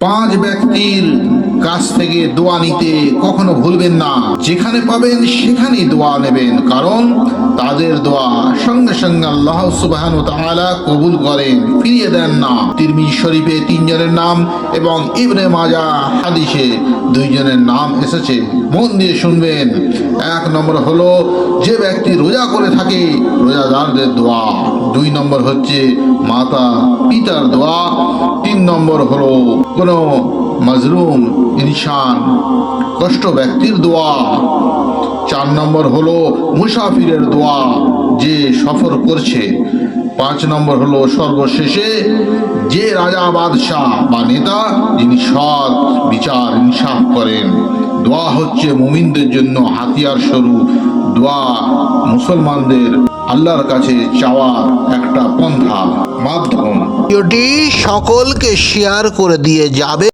5 ব্যক্তির কাছ থেকে দোয়া নিতে কখনো ভুলবেন না। যেখানে পাবেন সেখানেই দোয়া নেবেন, কারণ তাদের দোয়া সঙ্গে সঙ্গে আল্লাহ সুবহানাহু ওয়া তাআলা কবুল করেন, ফিরিয়ে দেন না। তিরমিজি শরীফে 3 জনের নাম এবং ইবনে মাজাহ হাদিসে 2 জনের নাম এসেছে। মন দিয়ে শুনবেন। 1 নম্বর হলো যে ব্যক্তি রোজা করে থাকে, রোজাদারদের দোয়া। 2 নম্বর হচ্ছে মাতা পিতার দোয়া। 3 নম্বর হলো কোনো মাজলুম ইনসান কষ্ট ব্যক্তির দোয়া। 4 নম্বর হলো মুসাফিরের দোয়া, যে সফর করছে। 5 নম্বর হলো সর্বশেষে যে রাজা বাদশাহ বা নেতা, যিনি সৎ বিচার ইনসাফ করেন। দোয়া হচ্ছে মুমিনদের জন্য হাতিয়ার স্বরূপ। দোয়া মুসলমানদের আল্লাহর কাছে চাওয়ার একটা পন্থা, মাধ্যম। ভিডিওটি সকলকে শেয়ার করে দিয়ে যাবে।